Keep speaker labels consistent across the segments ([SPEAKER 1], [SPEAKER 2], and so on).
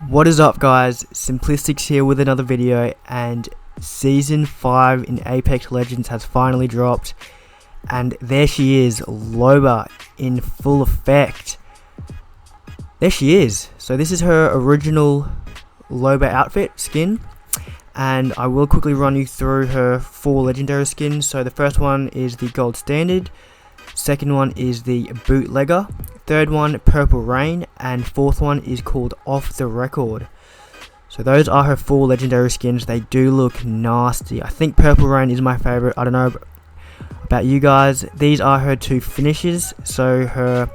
[SPEAKER 1] What is up, guys? Simqlistics here with another video, and Season 5 in Apex Legends has finally dropped, and there she is, Loba, in full effect. There she is. So this is her original Loba outfit skin, and I will quickly run you through her 4 legendary skins. So the first one is the gold standard, second one is the bootlegger, third one Purple Rain, and fourth one is called Off the Record. So those are her 4 legendary skins. They do look nasty. I think Purple Rain is my favorite. I don't know about you guys. These are her 2 finishes. So her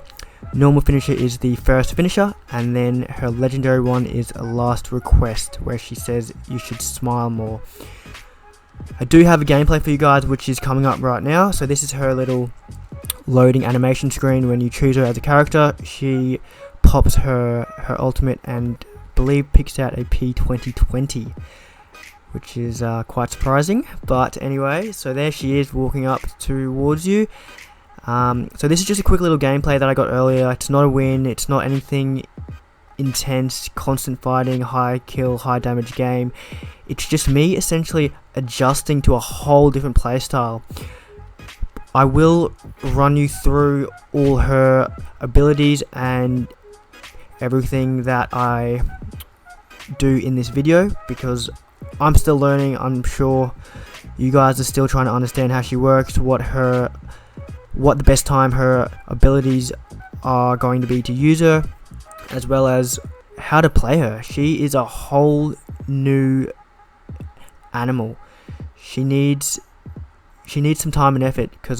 [SPEAKER 1] normal finisher is the first finisher, and then her legendary one is Last Request, where she says you should smile more. I do have a gameplay for you guys which is coming up right now. So this is her little loading animation screen. When you choose her as a character, she pops her ultimate and I believe picks out a P2020, which is quite surprising. But anyway, so there she is walking up towards you. So this is just a quick little gameplay that I got earlier. It's not a win, it's not anything intense, constant fighting, high kill, high damage game. It's just me essentially adjusting to a whole different playstyle. I will run you through all her abilities and everything that I do in this video, because I'm still learning. I'm sure you guys are still trying to understand how she works, what the best time her abilities are going to be to use her, as well as how to play her. She is a whole new animal. She needs some time and effort, because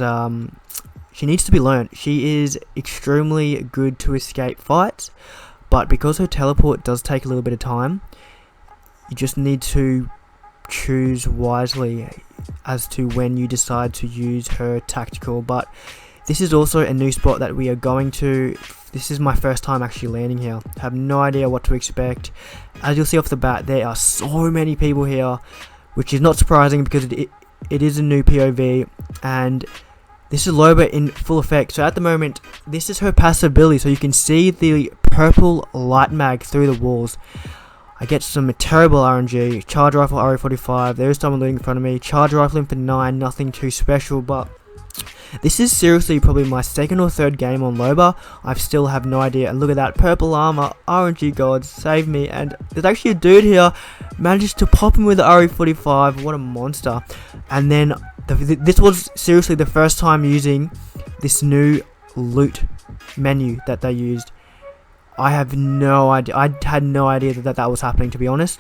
[SPEAKER 1] she needs to be learned. She is extremely good to escape fights, but because her teleport does take a little bit of time, you just need to choose wisely as to when you decide to use her tactical. But this is also a new spot that we are going to. This is my first time actually landing here. I have no idea what to expect. As you'll see off the bat, there are so many people here, which is not surprising because it is a new POV, and this is Loba in full effect. So at the moment, this is her passive ability, so you can see the purple light mag through the walls. I get some terrible RNG. Charge rifle RE45, there is someone looting in front of me. Charge rifle for 9, nothing too special, but this is seriously probably my 2nd or 3rd game on Loba. I still have no idea, and look at that purple armor. RNG gods, save me. And there's actually a dude here, manages to pop him with the RE45, what a monster. And then this was seriously the first time using this new loot menu that they used. I have no idea. I had no idea that was happening, to be honest.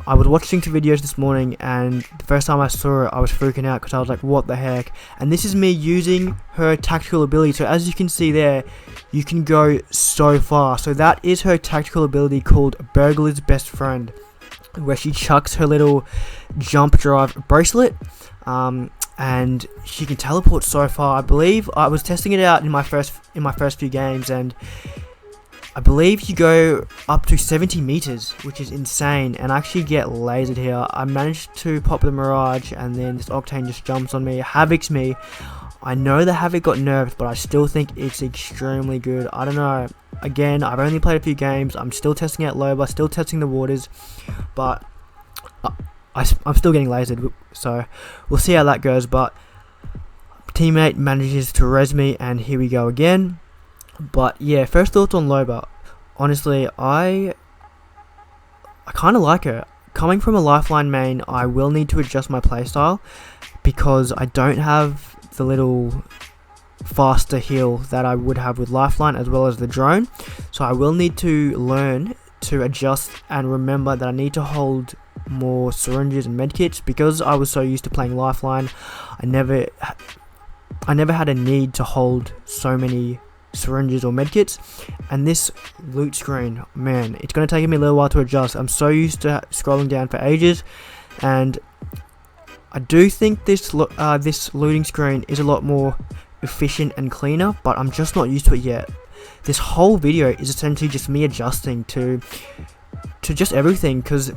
[SPEAKER 1] I was watching 2 videos this morning, and the first time I saw it, I was freaking out because I was like, what the heck? And this is me using her tactical ability. So as you can see there, you can go so far. So that is her tactical ability called Burglar's Best Friend, where she chucks her little jump drive bracelet, and she can teleport so far. I believe I was testing it out in my first few games, and I believe you go up to 70 meters, which is insane, and I actually get lasered here. I managed to pop the Mirage, and then this Octane just jumps on me, Havoc's me. I know the Havoc got nerfed, but I still think it's extremely good. I don't know. Again, I've only played a few games. I'm still testing out Loba, still testing the waters, but I'm still getting lasered, so we'll see how that goes. But teammate manages to res me, and here we go again. But yeah, first thoughts on Loba. Honestly, I kind of like her. Coming from a Lifeline main, I will need to adjust my playstyle, because I don't have the little faster heal that I would have with Lifeline, as well as the drone. So I will need to learn to adjust and remember that I need to hold more syringes and medkits, because I was so used to playing Lifeline. I never had a need to hold so many syringes or medkits. And this loot screen, man, it's going to take me a little while to adjust. I'm so used to scrolling down for ages, and I do think this looting screen is a lot more efficient and cleaner, but I'm just not used to it yet. This whole video is essentially just me adjusting to just everything, because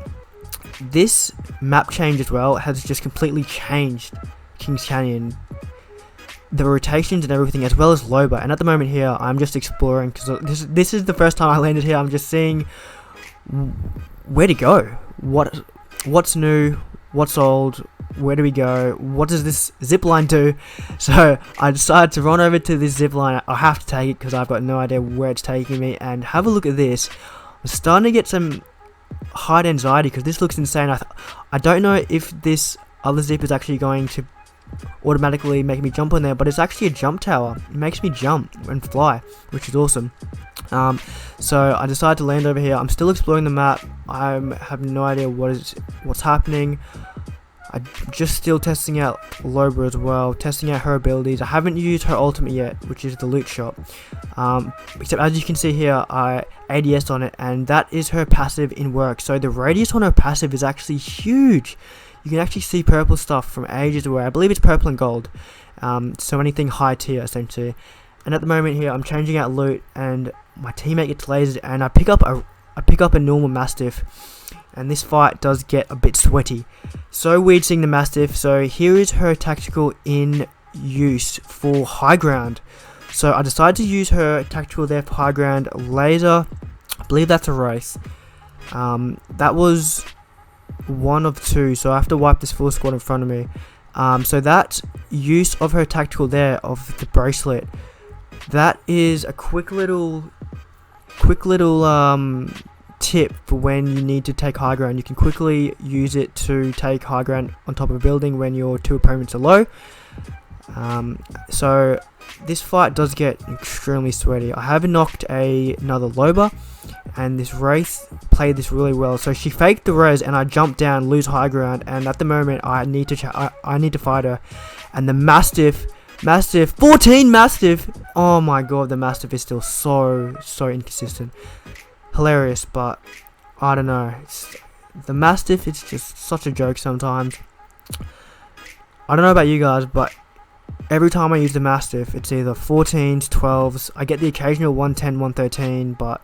[SPEAKER 1] this map change as well has just completely changed Kings Canyon. the rotations and everything, as well as Loba. And at the moment here, I'm just exploring, because this is the first time I landed here. I'm just seeing where to go? What's new? What's old? Where do we go? What does this zip line do? So I decided to run over to this zip line. I have to take it because I've got no idea where it's taking me. And have a look at this. I'm starting to get some height anxiety because this looks insane. I don't know if this other zip is actually going to automatically make me jump on there, but it's actually a jump tower. It makes me jump and fly, which is awesome. So I decided to land over here. I'm still exploring the map. I have no idea what's happening. I'm just still testing out Loba as well, testing out her abilities. I haven't used her ultimate yet, which is the loot shop. Except as you can see here, I ADS on it, and that is her passive in work. So the radius on her passive is actually huge. You can actually see purple stuff from ages away. I believe it's purple and gold. So anything high tier essentially. And at the moment here, I'm changing out loot, and my teammate gets lasered, and I pick up a normal Mastiff. And this fight does get a bit sweaty. So weird seeing the Mastiff. So here is her tactical in use for high ground. So I decided to use her tactical there for high ground. Laser, I believe that's a race. That was one of two, so I have to wipe this full squad in front of me. So that use of her tactical there, of the bracelet, that is a quick little tip for when you need to take high ground. You can quickly use it to take high ground on top of a building when your two opponents are low. So this fight does get extremely sweaty. I have knocked another Loba, and this Wraith played this really well. So she faked the res, and I jumped down, lose high ground, and at the moment I need to fight her. And the Mastiff, 14 Mastiff. Oh my god, the Mastiff is still so inconsistent. Hilarious, but I don't know. The Mastiff, it's just such a joke sometimes. I don't know about you guys, but every time I use the Mastiff, it's either 14s, 12s. I get the occasional 110, 113, but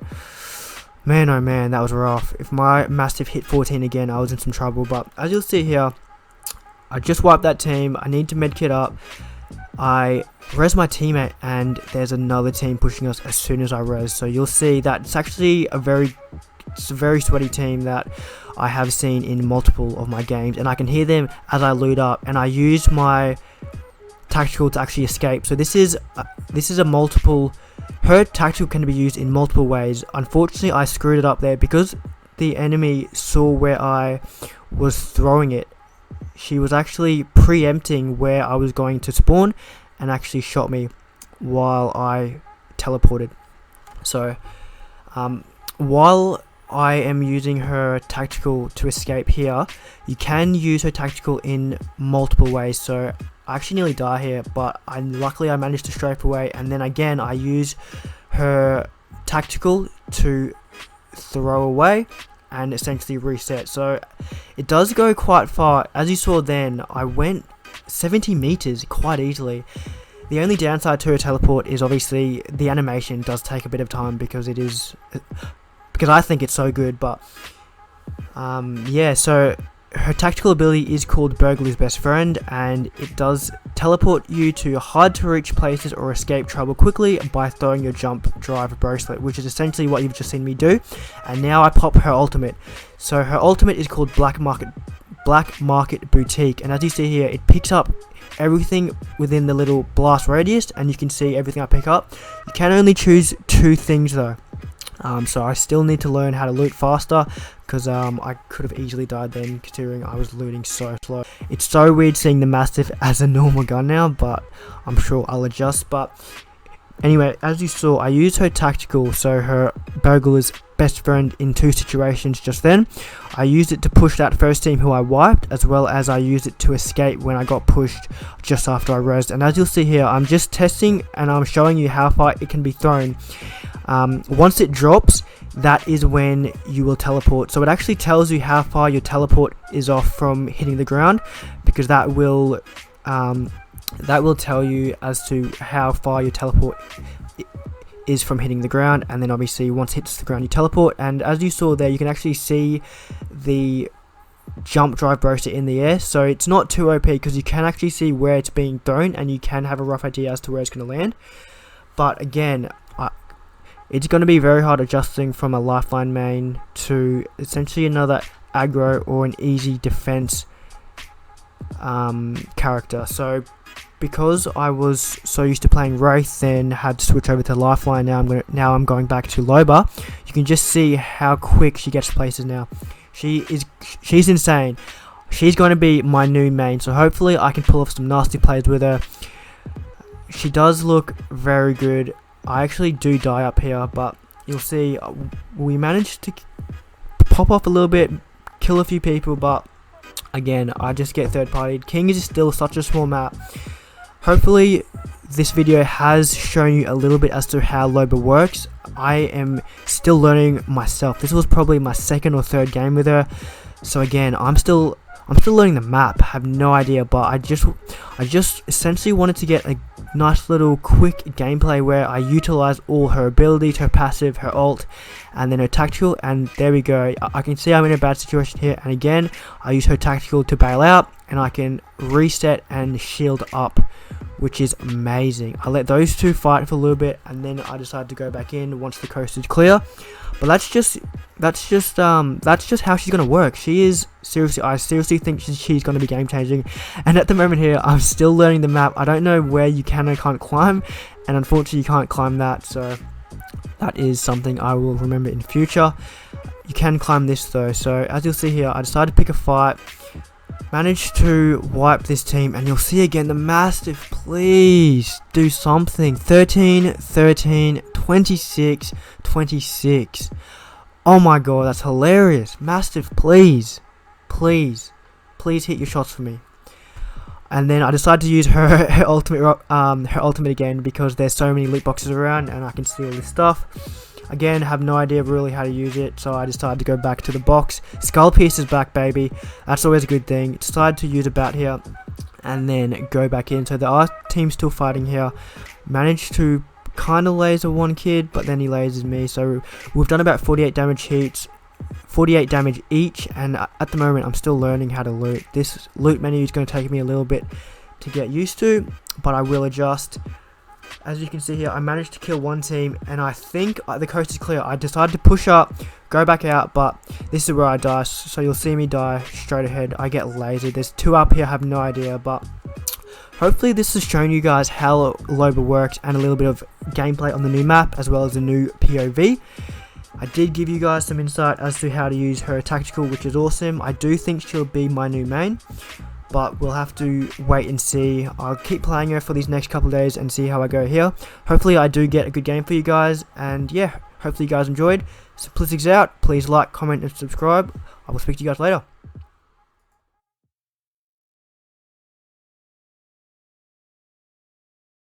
[SPEAKER 1] man, oh man, that was rough. If my Mastiff hit 14 again, I was in some trouble. But as you'll see here, I just wiped that team. I need to medkit up. I res my teammate, and there's another team pushing us as soon as I res. So you'll see that it's actually a very sweaty team that I have seen in multiple of my games, and I can hear them as I loot up, and I use my tactical to actually escape. So this is a multiple. Her tactical can be used in multiple ways. Unfortunately, I screwed it up there because the enemy saw where I was throwing it. She was actually preempting where I was going to spawn, and actually shot me while I teleported. So while I am using her tactical to escape here, you can use her tactical in multiple ways. So I actually nearly die here, but luckily I managed to strafe away, and then again I use her tactical to throw away and essentially reset. So it does go quite far. As you saw then, I went 70 meters quite easily. The only downside to her teleport is obviously the animation does take a bit of time because I think it's so good. But yeah, so her tactical ability is called Burglar's Best Friend, and it does teleport you to hard to reach places or escape trouble quickly by throwing your jump drive bracelet, which is essentially what you've just seen me do. And now I pop her ultimate. So her ultimate is called Black Market Boutique, and as you see here, it picks up everything within the little blast radius, and you can see everything I pick up. You can only choose 2 things though. So I still need to learn how to loot faster, because I could have easily died then, considering I was looting so slow. It's so weird seeing the Mastiff as a normal gun now, but I'm sure I'll adjust. But anyway, as you saw, I used her tactical, so her Burglar's Best Friend, in 2 situations just then. I used it to push that first team who I wiped, as well as I used it to escape when I got pushed just after I rezzed. And as you'll see here, I'm just testing and I'm showing you how far it can be thrown. Once it drops, that is when you will teleport. So it actually tells you how far your teleport is off from hitting the ground, because that will tell you as to how far your teleport is from hitting the ground. And then obviously once it hits the ground, you teleport. And as you saw there, you can actually see the jump drive bracelet in the air. So it's not too OP, because you can actually see where it's being thrown, and you can have a rough idea as to where it's going to land. But again, it's going to be very hard adjusting from a lifeline main to essentially another aggro or an easy defense character. So because I was so used to playing Wraith, then had to switch over to lifeline. Now I'm going back to Loba. You can just see how quick she gets places now. She's insane. She's going to be my new main, so hopefully I can pull off some nasty plays with her. She does look very good. I actually do die up here, but you'll see we managed to pop off a little bit, kill a few people, but again, I just get third partied. King is still such a small map. Hopefully this video has shown you a little bit as to how Loba works. I am still learning myself. This was probably my second or third game with her, so again, I'm still learning the map. Have no idea, but I just essentially wanted to get a nice little quick gameplay where I utilize all her abilities, her passive, her ult, and then her tactical, and there we go. I can see I'm in a bad situation here, and again I use her tactical to bail out, and I can reset and shield up, which is amazing. I let those two fight for a little bit, and then I decided to go back in once the coast is clear. But that's just how she's gonna work. I seriously think she's gonna be game changing. And at the moment here, I'm still learning the map. I don't know where you can and can't climb, and unfortunately you can't climb that. So that is something I will remember in future. You can climb this though. So as you'll see here, I decided to pick a fight. Managed to wipe this team, and you'll see again the Mastiff, please do something. 13, 13, 26, 26. Oh my god, that's hilarious. Mastiff, please hit your shots for me. And then I decided to use her ultimate again, because there's so many loot boxes around and I can steal this stuff. Again, have no idea really how to use it, so I decided to go back to the box. Skull Piece is back, baby. That's always a good thing. Decided to use a bat here and then go back in. So there are teams still fighting here. Managed to kind of laser one kid, but then he lasers me. So we've done about 48 damage hits, 48 damage each, and at the moment I'm still learning how to loot. This loot menu is going to take me a little bit to get used to, but I will adjust. As you can see here, I managed to kill one team, and I think the coast is clear. I decided to push up, go back out, but this is where I die, so you'll see me die straight ahead. I get lasered. There's two up here, I have no idea, but hopefully this has shown you guys how Loba works and a little bit of gameplay on the new map as well as the new POV. I did give you guys some insight as to how to use her tactical, which is awesome. I do think she'll be my new main, but we'll have to wait and see. I'll keep playing her for these next couple of days and see how I go here. Hopefully I do get a good game for you guys, and yeah, hopefully you guys enjoyed. Simqlistics out. Please like, comment and subscribe. I will speak to you guys later.